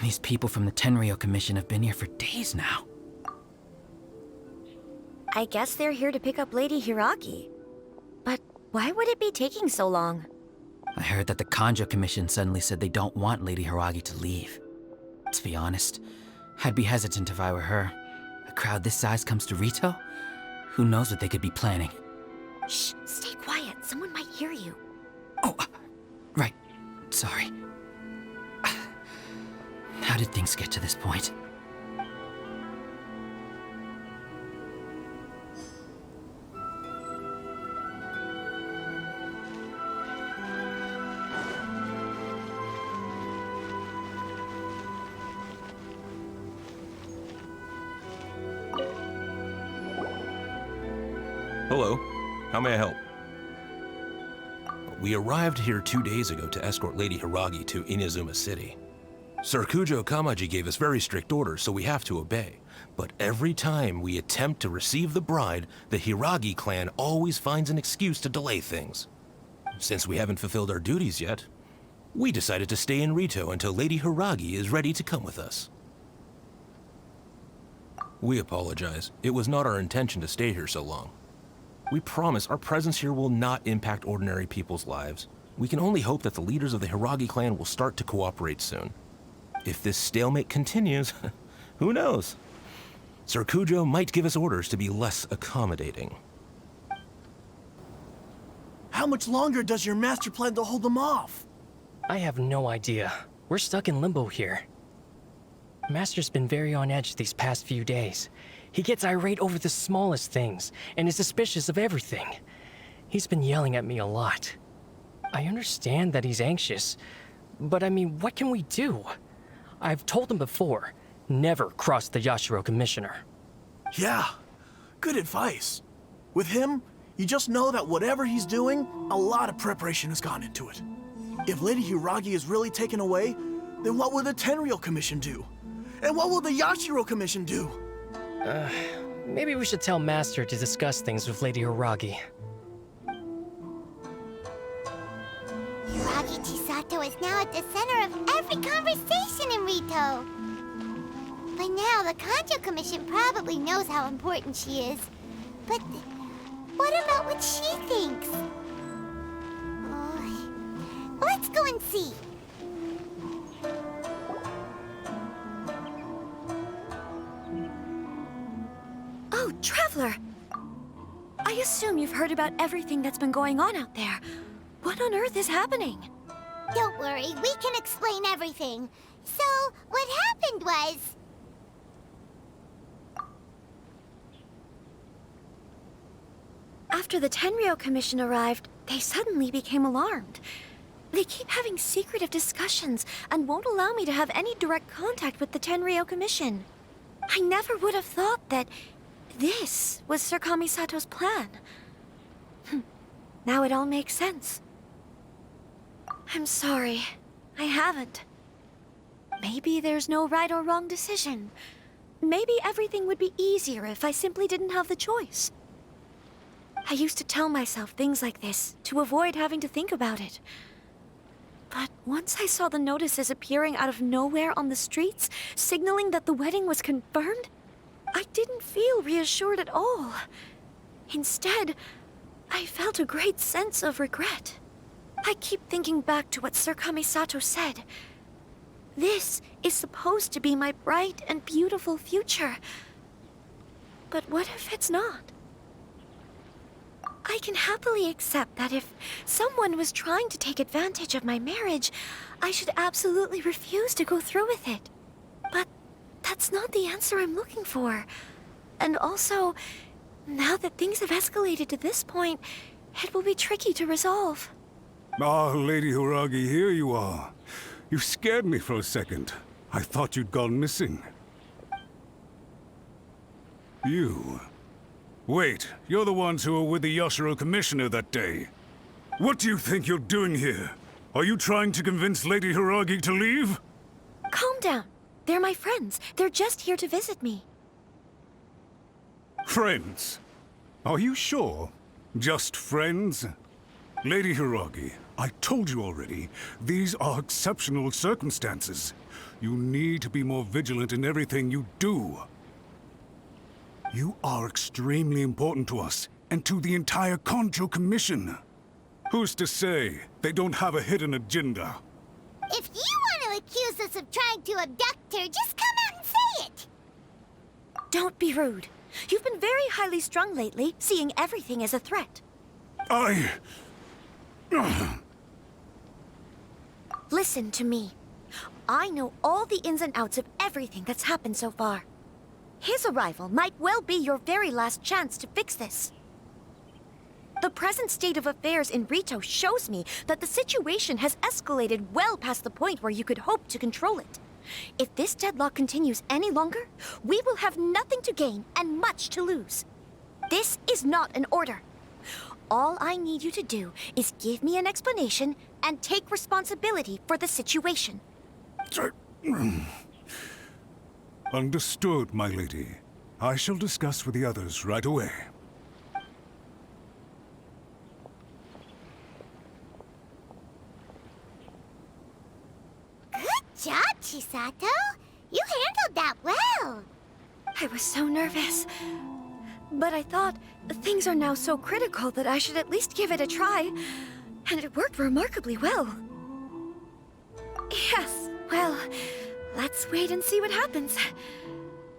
These people from the Tenryou Commission have been here for days now. I guess they're here to pick up Lady Hiragi. But why would it be taking so long? I heard that the Kanjo Commission suddenly said they don't want Lady Hiragi to leave. To be honest, I'd be hesitant if I were her. A crowd this size comes to Rito? Who knows what they could be planning? Shh, stay quiet. Someone might hear you. Oh, right. Sorry. How did things get to this point? Hello. How may I help? We arrived here 2 days ago to escort Lady Hiragi to Inazuma City. Sir Kujo Kamaji gave us very strict orders, so we have to obey. But every time we attempt to receive the bride, the Hiragi clan always finds an excuse to delay things. Since we haven't fulfilled our duties yet, we decided to stay in Rito until Lady Hiragi is ready to come with us. We apologize. It was not our intention to stay here so long. We promise our presence here will not impact ordinary people's lives. We can only hope that the leaders of the Hiragi clan will start to cooperate soon. If this stalemate continues, who knows? Sir Kujo might give us orders to be less accommodating. How much longer does your master plan to hold them off? I have no idea. We're stuck in limbo here. Master's been very on edge these past few days. He gets irate over the smallest things, and is suspicious of everything. He's been yelling at me a lot. I understand that he's anxious, but I mean, what can we do? I've told him before, never cross the Yashiro Commissioner. Yeah, good advice. With him, you just know that whatever he's doing, a lot of preparation has gone into it. If Lady Hiragi is really taken away, then what will the Tenryou Commission do? And what will the Yashiro Commission do? Maybe we should tell Master to discuss things with Lady Hiragi. Hiragi Chisato is now at the center of every conversation in Rito. By now, the Kanjo Commission probably knows how important she is. But what about what she thinks? Let's go and see. Oh, Traveler! I assume you've heard about everything that's been going on out there. What on earth is happening? Don't worry, we can explain everything. So, what happened was... After the Tenryou Commission arrived, they suddenly became alarmed. They keep having secretive discussions and won't allow me to have any direct contact with the Tenryou Commission. I never would have thought that this was Sir Kamisato's plan. Now it all makes sense. I'm sorry. I haven't. Maybe there's no right or wrong decision. Maybe everything would be easier if I simply didn't have the choice. I used to tell myself things like this to avoid having to think about it. But once I saw the notices appearing out of nowhere on the streets, signaling that the wedding was confirmed, I didn't feel reassured at all. Instead, I felt a great sense of regret. I keep thinking back to what Sir Kamisato said. This is supposed to be my bright and beautiful future. But what if it's not? I can happily accept that if someone was trying to take advantage of my marriage, I should absolutely refuse to go through with it. But that's not the answer I'm looking for. And also, now that things have escalated to this point, it will be tricky to resolve. Ah, Lady Hiragi, here you are. You scared me for a second. I thought you'd gone missing. You... Wait, you're the ones who were with the Yashiro Commissioner that day. What do you think you're doing here? Are you trying to convince Lady Hiragi to leave? Calm down. They're my friends. They're just here to visit me. Friends? Are you sure? Just friends? Lady Hiragi, I told you already, these are exceptional circumstances. You need to be more vigilant in everything you do. You are extremely important to us, and to the entire Kanjo Commission. Who's to say they don't have a hidden agenda? If you want to accuse us of trying to abduct her, just come out and say it! Don't be rude. You've been very highly strung lately, seeing everything as a threat. Listen to me. I know all the ins and outs of everything that's happened so far. His arrival might well be your very last chance to fix this. The present state of affairs in Rito shows me that the situation has escalated well past the point where you could hope to control it. If this deadlock continues any longer, we will have nothing to gain and much to lose. This is not an order. All I need you to do is give me an explanation and take responsibility for the situation. Understood, my lady. I shall discuss with the others right away. Good job, Chisato. You handled that well. I was so nervous. But I thought things are now so critical that I should at least give it a try. And it worked remarkably well. Yes, well, let's wait and see what happens.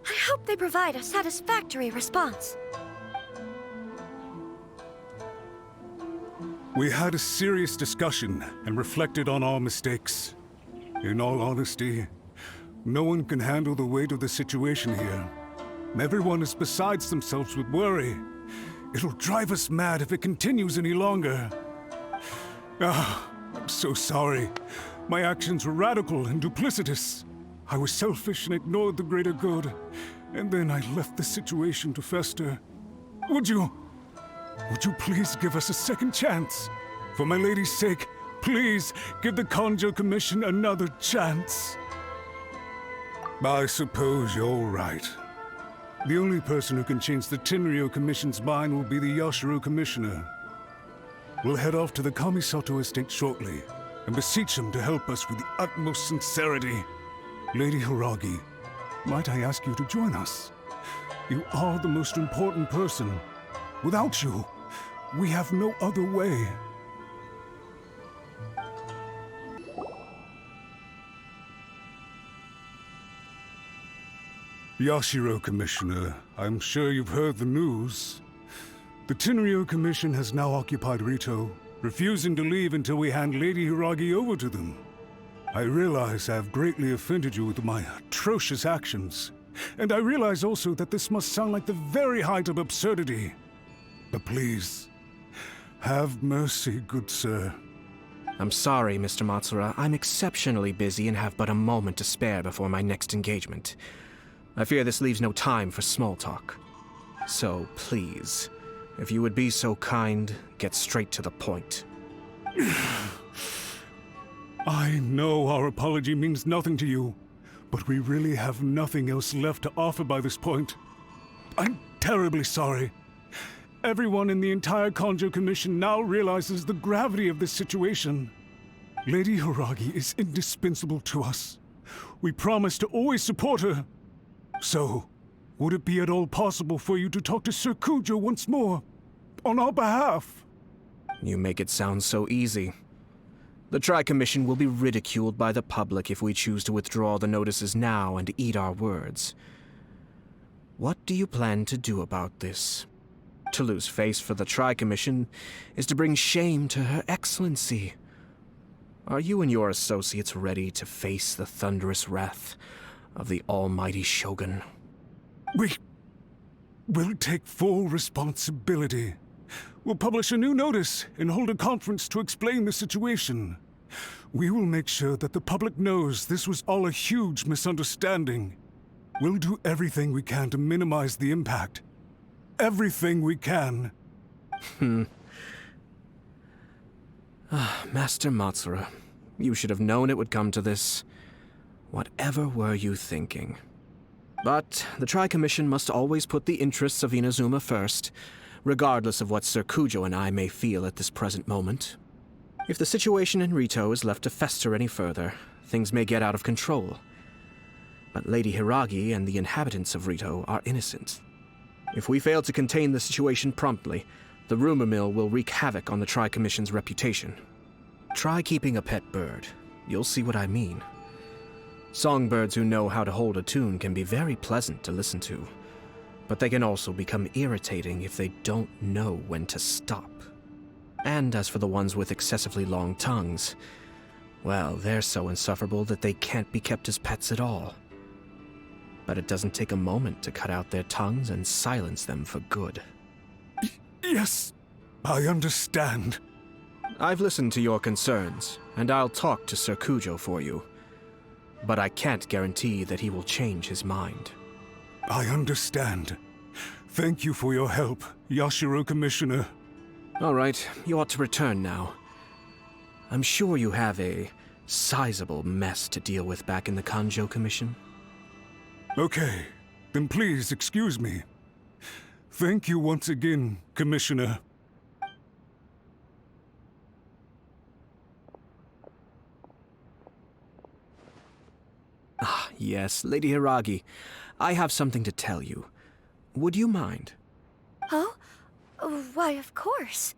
I hope they provide a satisfactory response. We had a serious discussion and reflected on our mistakes. In all honesty, no one can handle the weight of the situation here. Everyone is besides themselves with worry. It'll drive us mad if it continues any longer. I'm so sorry. My actions were radical and duplicitous. I was selfish and ignored the greater good. And then I left the situation to fester. Would you please give us a second chance? For my lady's sake, please give the Kanjo Commission another chance. I suppose you're right. The only person who can change the Tenryo Commission's mind will be the Yashiro Commissioner. We'll head off to the Kamisato estate shortly and beseech him to help us with the utmost sincerity. Lady Hiragi, might I ask you to join us? You are the most important person. Without you, we have no other way. Yashiro Commissioner, I'm sure you've heard the news. The Tenryo Commission has now occupied Rito, refusing to leave until we hand Lady Hiragi over to them. I realize I have greatly offended you with my atrocious actions, and I realize also that this must sound like the very height of absurdity. But please, have mercy, good sir. I'm sorry, Mr. Matsura. I'm exceptionally busy and have but a moment to spare before my next engagement. I fear this leaves no time for small talk. So, please, if you would be so kind, get straight to the point. I know our apology means nothing to you, but we really have nothing else left to offer by this point. I'm terribly sorry. Everyone in the entire Kanjo Commission now realizes the gravity of this situation. Lady Hiragi is indispensable to us. We promise to always support her. So, would it be at all possible for you to talk to Sir Kujo once more, on our behalf? You make it sound so easy. The Tri-Commission will be ridiculed by the public if we choose to withdraw the notices now and eat our words. What do you plan to do about this? To lose face for the Tri-Commission is to bring shame to Her Excellency. Are you and your associates ready to face the thunderous wrath of the almighty Shogun? We will take full responsibility. We'll publish a new notice and hold a conference to explain the situation. We will make sure that the public knows this was all a huge misunderstanding. We'll do everything we can to minimize the impact. Everything we can. Master Matsura, you should have known it would come to this. Whatever were you thinking? But the Tri-Commission must always put the interests of Inazuma first, regardless of what Sir Kujo and I may feel at this present moment. If the situation in Rito is left to fester any further, things may get out of control. But Lady Hiragi and the inhabitants of Rito are innocent. If we fail to contain the situation promptly, the rumor mill will wreak havoc on the Tri-Commission's reputation. Try keeping a pet bird. You'll see what I mean. Songbirds who know how to hold a tune can be very pleasant to listen to, but they can also become irritating if they don't know when to stop. And as for the ones with excessively long tongues, well, they're so insufferable that they can't be kept as pets at all. But it doesn't take a moment to cut out their tongues and silence them for good. Yes, I understand. I've listened to your concerns, and I'll talk to Sir Kujo for you. But I can't guarantee that he will change his mind. I understand. Thank you for your help, Yashiro Commissioner. All right, you ought to return now. I'm sure you have a sizable mess to deal with back in the Kanjo Commission. Okay, then please excuse me. Thank you once again, Commissioner. Ah, yes, Lady Hiragi. I have something to tell you. Would you mind? Oh? Why, of course.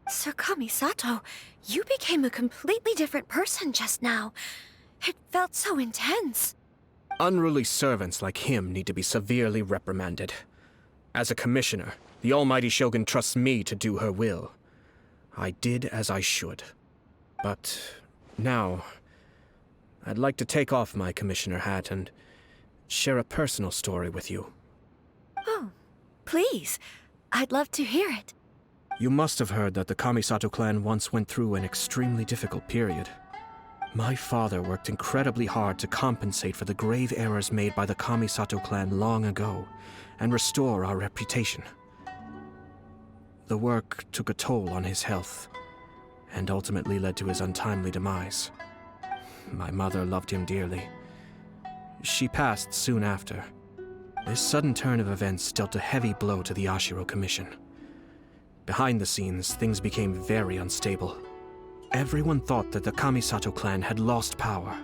Sir Kamisato, you became a completely different person just now. It felt so intense. Unruly servants like him need to be severely reprimanded. As a commissioner, the almighty Shogun trusts me to do her will. I did as I should. But now, I'd like to take off my commissioner hat and share a personal story with you. Oh, please. I'd love to hear it. You must have heard that the Kamisato clan once went through an extremely difficult period. My father worked incredibly hard to compensate for the grave errors made by the Kamisato clan long ago and restore our reputation. The work took a toll on his health and ultimately led to his untimely demise. My mother loved him dearly. She passed soon after. This sudden turn of events dealt a heavy blow to the Ashiro Commission. Behind the scenes, things became very unstable. Everyone thought that the Kamisato clan had lost power.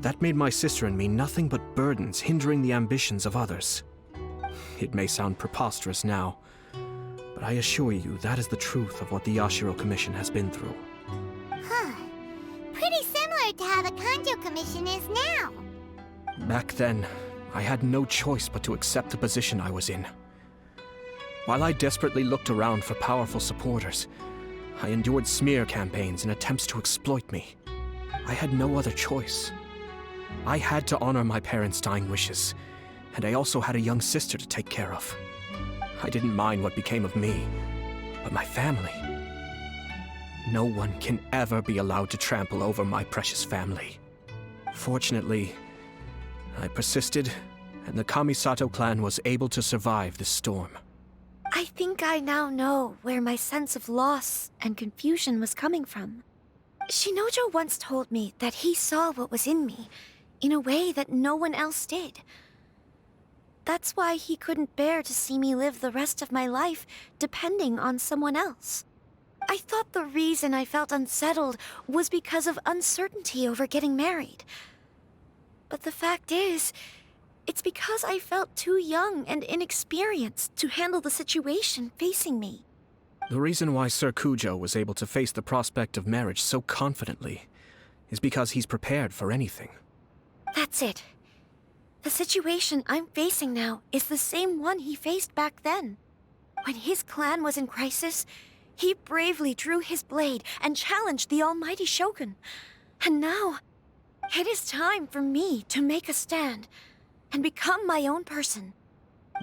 That made my sister and me nothing but burdens hindering the ambitions of others. It may sound preposterous now, but I assure you that is the truth of what the Ashiro Commission has been through. Huh. Pretty similar to how the Kanjo Commission is now. Back then, I had no choice but to accept the position I was in. While I desperately looked around for powerful supporters, I endured smear campaigns and attempts to exploit me. I had no other choice. I had to honor my parents' dying wishes, and I also had a young sister to take care of. I didn't mind what became of me, but my family. No one can ever be allowed to trample over my precious family. Fortunately, I persisted, and the Kamisato clan was able to survive this storm. I think I now know where my sense of loss and confusion was coming from. Shinojo once told me that he saw what was in me in a way that no one else did. That's why he couldn't bear to see me live the rest of my life depending on someone else. I thought the reason I felt unsettled was because of uncertainty over getting married. But the fact is, it's because I felt too young and inexperienced to handle the situation facing me. The reason why Sir Kujo was able to face the prospect of marriage so confidently is because he's prepared for anything. That's it. The situation I'm facing now is the same one he faced back then. When his clan was in crisis, he bravely drew his blade and challenged the almighty Shogun. And now, it is time for me to make a stand and become my own person.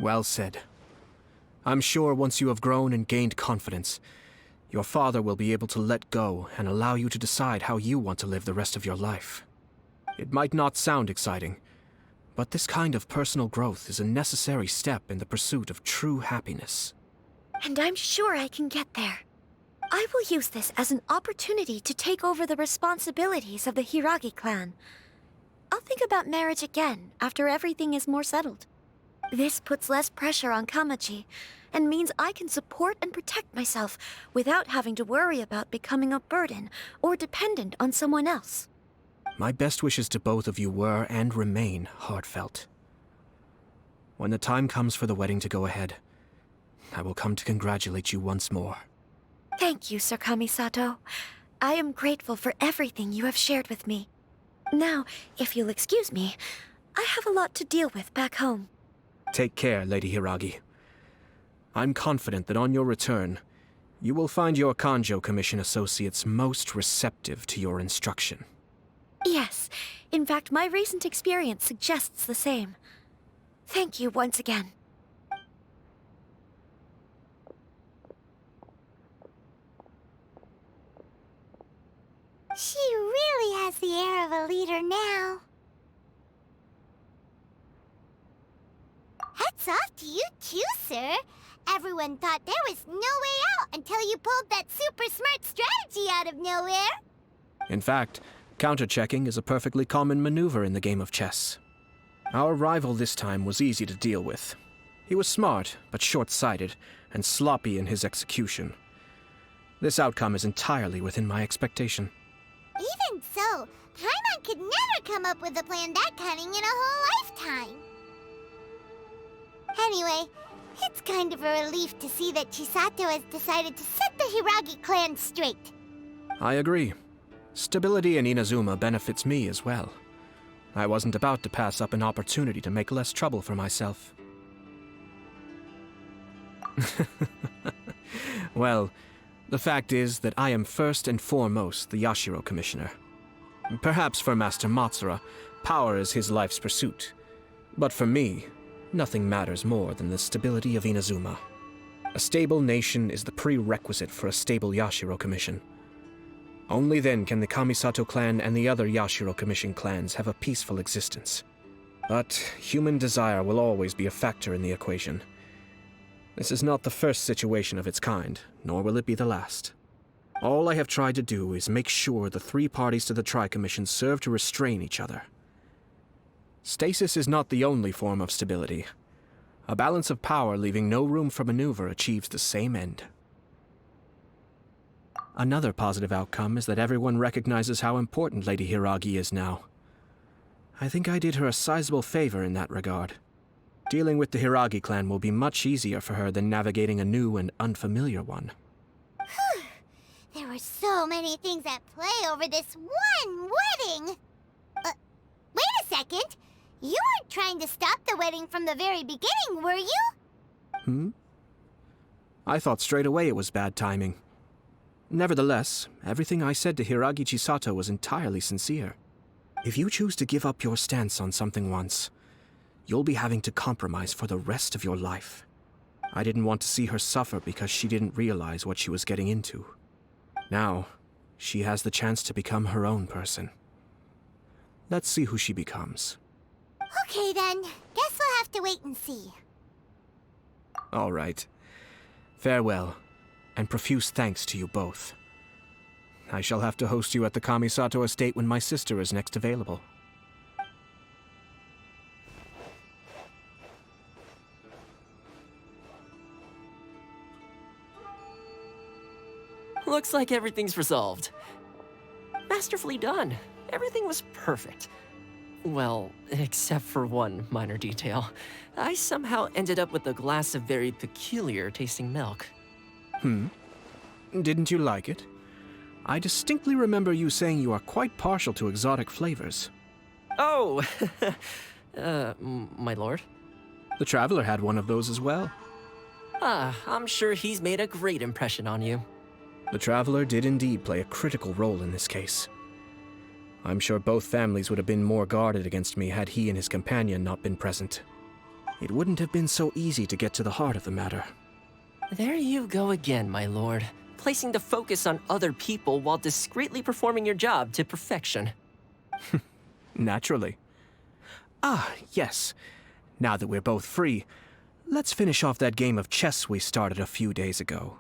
Well said. I'm sure once you have grown and gained confidence, your father will be able to let go and allow you to decide how you want to live the rest of your life. It might not sound exciting, but this kind of personal growth is a necessary step in the pursuit of true happiness. And I'm sure I can get there. I will use this as an opportunity to take over the responsibilities of the Hiragi clan. I'll think about marriage again after everything is more settled. This puts less pressure on Kamaji, and means I can support and protect myself without having to worry about becoming a burden or dependent on someone else. My best wishes to both of you were and remain heartfelt. When the time comes for the wedding to go ahead, I will come to congratulate you once more. Thank you, Sir Kamisato. I am grateful for everything you have shared with me. Now, if you'll excuse me, I have a lot to deal with back home. Take care, Lady Hiragi. I'm confident that on your return, you will find your Kanjo Commission associates most receptive to your instruction. Yes, in fact, my recent experience suggests the same. Thank you once again. She really has the air of a leader now. Hats off to you too, sir. Everyone thought there was no way out until you pulled that super smart strategy out of nowhere. In fact, counter-checking is a perfectly common maneuver in the game of chess. Our rival this time was easy to deal with. He was smart, but short-sighted, and sloppy in his execution. This outcome is entirely within my expectation. Even so, Paimon could never come up with a plan that cunning in a whole lifetime. Anyway, it's kind of a relief to see that Chisato has decided to set the Hiragi clan straight. I agree. Stability in Inazuma benefits me as well. I wasn't about to pass up an opportunity to make less trouble for myself. Well, the fact is that I am first and foremost the Yashiro Commissioner. Perhaps for Master Matsura, power is his life's pursuit. But for me, nothing matters more than the stability of Inazuma. A stable nation is the prerequisite for a stable Yashiro Commission. Only then can the Kamisato clan and the other Yashiro Commission clans have a peaceful existence. But human desire will always be a factor in the equation. This is not the first situation of its kind, nor will it be the last. All I have tried to do is make sure the three parties to the Tri-Commission serve to restrain each other. Stasis is not the only form of stability. A balance of power leaving no room for maneuver achieves the same end. Another positive outcome is that everyone recognizes how important Lady Hiragi is now. I think I did her a sizable favor in that regard. Dealing with the Hiragi clan will be much easier for her than navigating a new and unfamiliar one. There were so many things at play over this one wedding! Wait a second! You weren't trying to stop the wedding from the very beginning, were you? I thought straight away it was bad timing. Nevertheless, everything I said to Hiragi Chisato was entirely sincere. If you choose to give up your stance on something once, you'll be having to compromise for the rest of your life. I didn't want to see her suffer because she didn't realize what she was getting into. Now, she has the chance to become her own person. Let's see who she becomes. Okay then, guess we'll have to wait and see. All right. Farewell, and profuse thanks to you both. I shall have to host you at the Kamisato estate when my sister is next available. Looks like everything's resolved. Masterfully done. Everything was perfect. Well, except for one minor detail. I somehow ended up with a glass of very peculiar tasting milk. Didn't you like it? I distinctly remember you saying you are quite partial to exotic flavors. Oh! My lord? The Traveler had one of those as well. I'm sure he's made a great impression on you. The Traveler did indeed play a critical role in this case. I'm sure both families would have been more guarded against me had he and his companion not been present. It wouldn't have been so easy to get to the heart of the matter. There you go again, my lord. Placing the focus on other people while discreetly performing your job to perfection. Naturally. Yes. Now that we're both free, let's finish off that game of chess we started a few days ago.